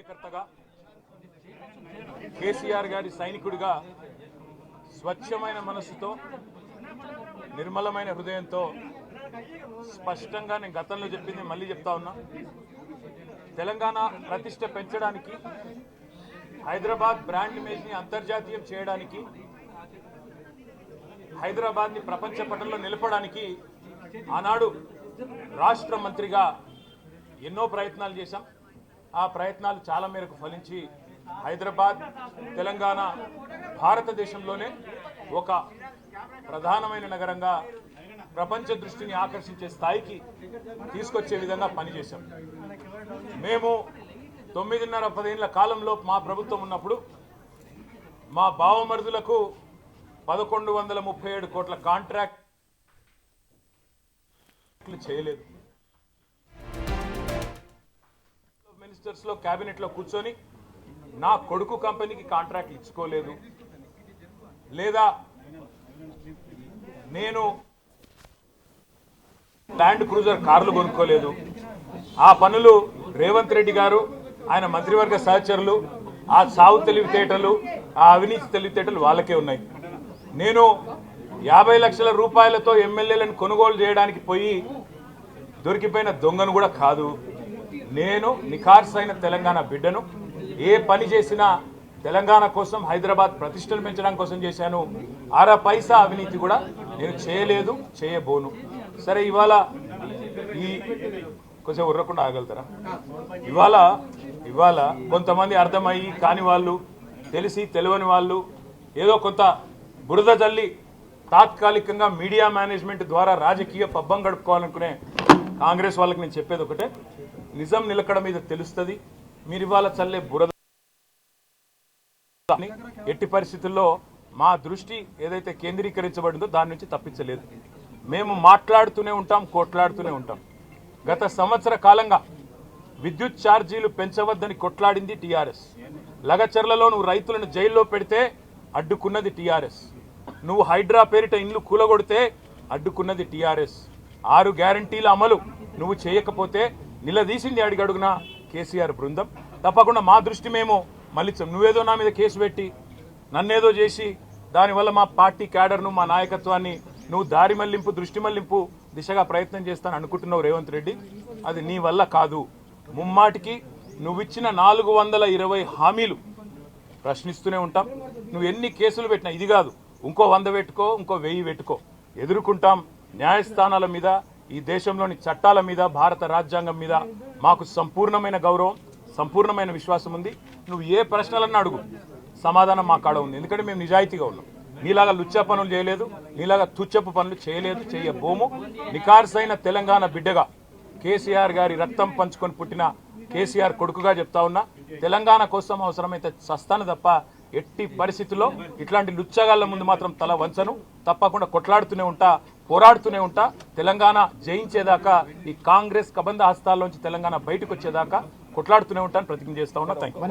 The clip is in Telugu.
కార్యకర్తగా కేసీఆర్ గారి సైనికుడిగా స్వచ్ఛమైన మనసుతో నిర్మలమైన హృదయంతో స్పష్టంగా నేను గతంలో చెప్పింది మళ్ళీ చెప్తా ఉన్నా. తెలంగాణ ప్రతిష్ట పెంచడానికి, హైదరాబాద్ బ్రాండ్ ఇమేజ్ని అంతర్జాతీయం చేయడానికి, హైదరాబాద్ని ప్రపంచ పటంలో నిలపడానికి ఆనాడు రాష్ట్ర మంత్రిగా ఎన్నో ప్రయత్నాలు చేశాం. ఆ ప్రయత్నాలు చాలా మేరకు ఫలించి హైదరాబాద్, తెలంగాణ భారతదేశంలోనే ఒక ప్రధానమైన నగరంగా ప్రపంచ దృష్టిని ఆకర్షించే స్థాయికి తీసుకొచ్చే విధంగా పనిచేశాం. మేము 9.5-10 ఏళ్ల కాలంలో మా ప్రభుత్వం ఉన్నప్పుడు మా బావమరుదులకు 1137 కోట్ల కాంట్రాక్ట్లు చేయలేదు. మినిస్టర్స్లో క్యాబినెట్లో కూర్చొని నా కొడుకు కంపెనీకి కాంట్రాక్ట్లు ఇచ్చుకోలేదు, లేదా నేను ల్యాండ్ క్రూజర్ కార్లు కొనుక్కోలేదు. ఆ పనులు రేవంత్ రెడ్డి గారు, ఆయన మంత్రివర్గ సహచరులు, ఆ సావు తెలివితేటలు, ఆ అవినీతి తెలివితేటలు వాళ్ళకే ఉన్నాయి. నేను 50 లక్షల రూపాయలతో ఎమ్మెల్యేలను కొనుగోలు చేయడానికి పోయి దొరికిపోయిన దొంగను కూడా కాదు. నేను నిఖార్సైన తెలంగాణ బిడ్డను. ఏ పని చేసినా తెలంగాణ కోసం, హైదరాబాద్ ప్రతిష్టలు పెంచడం కోసం చేశాను. అర పైసా అవినీతి కూడా నేను చేయలేదు, చేయబోను. సరే, ఇవాళ ఈ కొంచెం ఉర్రకుండా ఆగలుగుతారా? ఇవాళ కొంతమంది అర్థమయ్యి కాని వాళ్ళు, తెలిసి తెలియని వాళ్ళు ఏదో కొంత బురద జల్లి తాత్కాలికంగా మీడియా మేనేజ్మెంట్ ద్వారా రాజకీయ పబ్బం గడుపుకోవాలనుకునే కాంగ్రెస్ వాళ్ళకి నేను చెప్పేది ఒకటే, నిజం నిలకడ మీద తెలుస్తుంది. మీరు ఇవాళ చల్లే బురద ఎట్టి పరిస్థితుల్లో మా దృష్టి ఏదైతే కేంద్రీకరించబడిందో దాని నుంచి తప్పించలేదు. మేము మాట్లాడుతూనే ఉంటాం, కొట్లాడుతూనే ఉంటాం. గత సంవత్సర కాలంగా విద్యుత్ ఛార్జీలు పెంచవద్దని కొట్లాడింది టీఆర్ఎస్. లగచర్లలో నువ్వు రైతులను జైల్లో పెడితే అడ్డుకున్నది టీఆర్ఎస్. నువ్వు హైడ్రా పేరిట ఇండ్లు కూలగొడితే అడ్డుకున్నది టీఆర్ఎస్. 6 గ్యారంటీల అమలు నువ్వు చేయకపోతే నిలదీసింది అడుగడుగున కేసీఆర్ బృందం. తప్పకుండా మా దృష్టి మేము మళ్ళించాం. నువ్వేదో నా మీద కేసు పెట్టి నన్నేదో చేసి దానివల్ల మా పార్టీ క్యాడర్ను, మా నాయకత్వాన్ని నువ్వు దారి మళ్లింపు, దృష్టి మళ్లింపు దిశగా ప్రయత్నం చేస్తాను అనుకుంటున్నావు రేవంత్ రెడ్డి. అది నీ వల్ల కాదు. ముమ్మాటికి నువ్విచ్చిన 420 హామీలు ప్రశ్నిస్తూనే ఉంటాం. నువ్వు ఎన్ని కేసులు పెట్టినా, ఇది కాదు ఇంకో 100 పెట్టుకో, ఇంకో 1000 పెట్టుకో, ఎదుర్కొంటాం. న్యాయస్థానాల మీద, ఈ దేశంలోని చట్టాల మీద, భారత రాజ్యాంగం మీద మాకు సంపూర్ణమైన గౌరవం, సంపూర్ణమైన విశ్వాసం ఉంది. నువ్వు ఏ ప్రశ్నలన్నా అడుగు, సమాధానం మా కాడ ఉంది. ఎందుకంటే మేము నిజాయితీగా ఉన్నాం. నీలాగా లుచ్చా పనులు చేయలేదు, నీలాగా తుచ్చపు పనులు చేయలేదు, చేయబోము. నిఖార్సైన తెలంగాణ బిడ్డగా, కేసీఆర్ గారి రక్తం పంచుకొని పుట్టిన కేసీఆర్ కొడుకుగా చెప్తా ఉన్నా, తెలంగాణ కోసం అవసరమైతే చస్తాను తప్ప ఎట్టి పరిస్థితుల్లో ఇట్లాంటి లుచ్చగాళ్ళ ముందు మాత్రం తల వంచను. తప్పకుండా కొట్లాడుతూనే ఉంటా, పోరాడుతూనే ఉంటా. తెలంగాణ జయించేదాకా, ఈ కాంగ్రెస్ కబంధ హస్తాల్లోంచి తెలంగాణ బయటకు వచ్చేదాకా కొట్లాడుతూనే ఉంటాను, ప్రతిజ్ఞ చేస్తా ఉన్నా. Thank you.